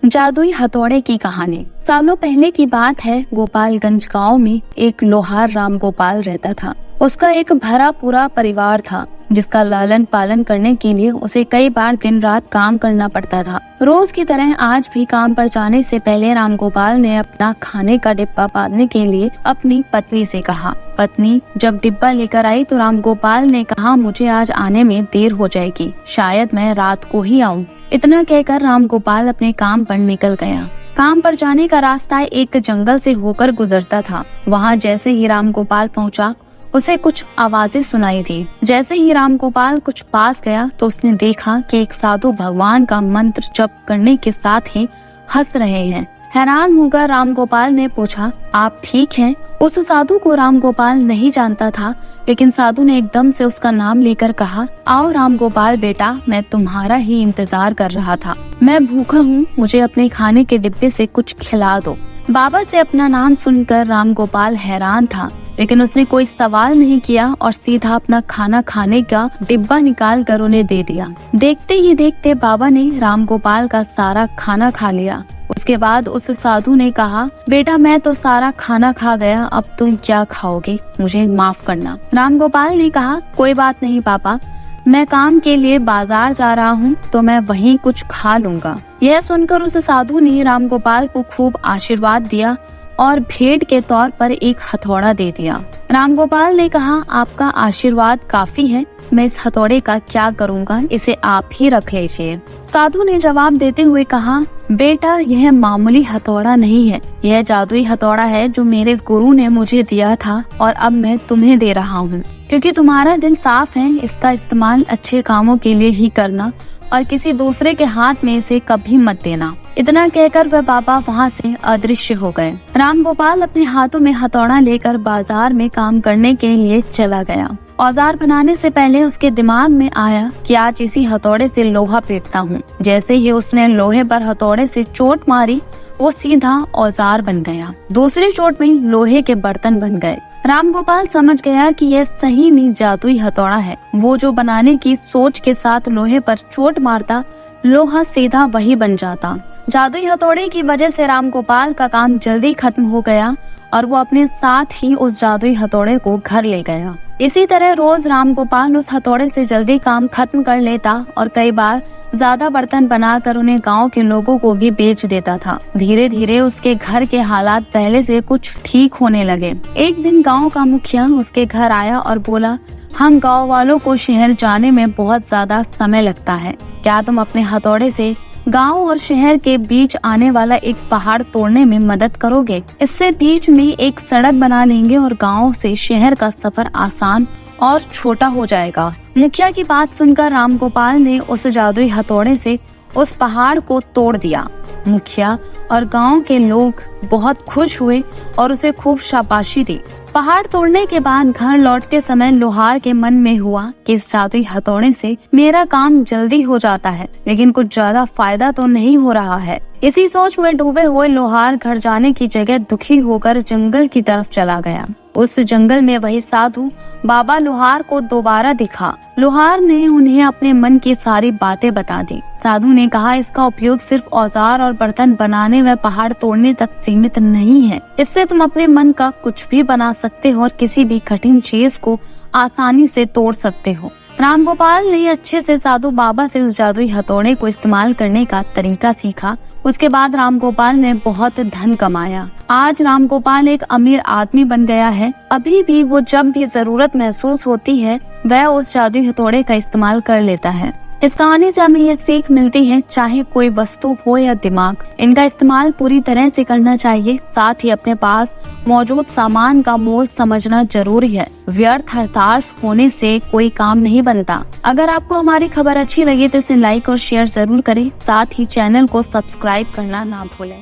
जादुई हथौड़े की कहानी। सालों पहले की बात है। गोपालगंज गांव में एक लोहार राम गोपाल रहता था। उसका एक भरा पूरा परिवार था, जिसका लालन पालन करने के लिए उसे कई बार दिन रात काम करना पड़ता था। रोज की तरह आज भी काम पर जाने से पहले राम गोपाल ने अपना खाने का डिब्बा बांधने के लिए अपनी पत्नी से कहा। पत्नी जब डिब्बा लेकर आई तो राम गोपाल ने कहा, मुझे आज आने में देर हो जाएगी, शायद मैं रात को ही आऊँ। इतना कहकर राम गोपाल अपने काम पर निकल गया। काम पर जाने का रास्ता एक जंगल से होकर गुजरता था। वहाँ जैसे ही राम गोपाल पहुँचा, उसे कुछ आवाजें सुनाई दी। जैसे ही राम गोपाल कुछ पास गया तो उसने देखा कि एक साधु भगवान का मंत्र जप करने के साथ ही हंस रहे हैं। हैरान होकर राम गोपाल ने पूछा, आप ठीक हैं? उस साधु को राम गोपाल नहीं जानता था, लेकिन साधु ने एकदम से उसका नाम लेकर कहा, आओ राम गोपाल बेटा, मैं तुम्हारा ही इंतजार कर रहा था। मैं भूखा हूँ, मुझे अपने खाने के डिब्बे से कुछ खिला दो। बाबा से अपना नाम सुनकर राम गोपाल हैरान था, लेकिन उसने कोई सवाल नहीं किया और सीधा अपना खाना खाने का डिब्बा निकाल कर उन्हें दे दिया। देखते ही देखते बाबा ने राम गोपाल का सारा खाना खा लिया। उसके बाद उस साधु ने कहा, बेटा मैं तो सारा खाना खा गया, अब तुम क्या खाओगे? मुझे माफ करना। राम गोपाल ने कहा, कोई बात नहीं पापा, मैं काम के लिए बाजार जा रहा हूँ तो मैं वहीं कुछ खा लूंगा। यह सुनकर उस साधु ने राम गोपाल को खूब आशीर्वाद दिया और भेंट के तौर पर एक हथौड़ा दे दिया। राम गोपाल ने कहा, आपका आशीर्वाद काफी है, मैं इस हथौड़े का क्या करूँगा, इसे आप ही रख लीजिए। साधु ने जवाब देते हुए कहा, बेटा यह मामूली हथौड़ा नहीं है, यह जादुई हथौड़ा है जो मेरे गुरु ने मुझे दिया था और अब मैं तुम्हें दे रहा हूँ। क्योंकि तुम्हारा दिल साफ है, इसका इस्तेमाल अच्छे कामों के लिए ही करना और किसी दूसरे के हाथ में इसे कभी मत देना। इतना कहकर वह बाबा वहाँ से अदृश्य हो गए। राम गोपाल अपने हाथों में हथौड़ा लेकर बाजार में काम करने के लिए चला गया। औजार बनाने से पहले उसके दिमाग में आया कि आज इसी हथौड़े से लोहा पीटता हूँ। जैसे ही उसने लोहे पर हथौड़े से चोट मारी, वो सीधा औजार बन गया। दूसरी चोट में लोहे के बर्तन बन गए। राम गोपाल समझ गया कि यह सही में जादुई हथौड़ा है। वो जो बनाने की सोच के साथ लोहे पर चोट मारता, लोहा सीधा वही बन जाता। जादुई हथौड़े की वजह से राम गोपाल का काम जल्दी खत्म हो गया और वो अपने साथ ही उस जादुई हथौड़े को घर ले गया। इसी तरह रोज राम गोपाल उस हथौड़े से जल्दी काम खत्म कर लेता और कई बार ज्यादा बर्तन बनाकर उन्हें गांव के लोगों को भी बेच देता था। धीरे धीरे उसके घर के हालात पहले से कुछ ठीक होने लगे। एक दिन गांव का मुखिया उसके घर आया और बोला, हम गांव वालों को शहर जाने में बहुत ज्यादा समय लगता है, क्या तुम अपने हथौड़े से गांव और शहर के बीच आने वाला एक पहाड़ तोड़ने में मदद करोगे? इससे बीच में एक सड़क बना लेंगे और गांव से शहर का सफर आसान और छोटा हो जाएगा। मुखिया की बात सुनकर राम गोपाल ने उस जादुई हथौड़े से उस पहाड़ को तोड़ दिया। मुखिया और गांव के लोग बहुत खुश हुए और उसे खूब शाबाशी दी। पहाड़ तोड़ने के बाद घर लौटते समय लोहार के मन में हुआ कि इस जादुई हथौड़े से मेरा काम जल्दी हो जाता है, लेकिन कुछ ज्यादा फायदा तो नहीं हो रहा है। इसी सोच में डूबे हुए लोहार घर जाने की जगह दुखी होकर जंगल की तरफ चला गया। उस जंगल में वही साधु बाबा लोहार को दोबारा दिखा। लोहार ने उन्हें अपने मन की सारी बातें बता दी। साधु ने कहा, इसका उपयोग सिर्फ औजार और बर्तन बनाने व पहाड़ तोड़ने तक सीमित नहीं है। इससे तुम अपने मन का कुछ भी बना सकते हो और किसी भी कठिन चीज को आसानी से तोड़ सकते हो। राम गोपाल ने अच्छे से साधु बाबा से उस जादुई हथौड़े को इस्तेमाल करने का तरीका सीखा। उसके बाद राम गोपाल ने बहुत धन कमाया। आज राम गोपाल एक अमीर आदमी बन गया है। अभी भी वो जब भी जरूरत महसूस होती है, वह उस जादुई हथौड़े का इस्तेमाल कर लेता है। इस कहानी से हमें ये सीख मिलती है, चाहे कोई वस्तु हो या दिमाग, इनका इस्तेमाल पूरी तरह से करना चाहिए। साथ ही अपने पास मौजूद सामान का मोल समझना जरूरी है। व्यर्थ हताश होने से कोई काम नहीं बनता। अगर आपको हमारी खबर अच्छी लगी तो इसे लाइक और शेयर जरूर करें। साथ ही चैनल को सब्सक्राइब करना ना भूलें।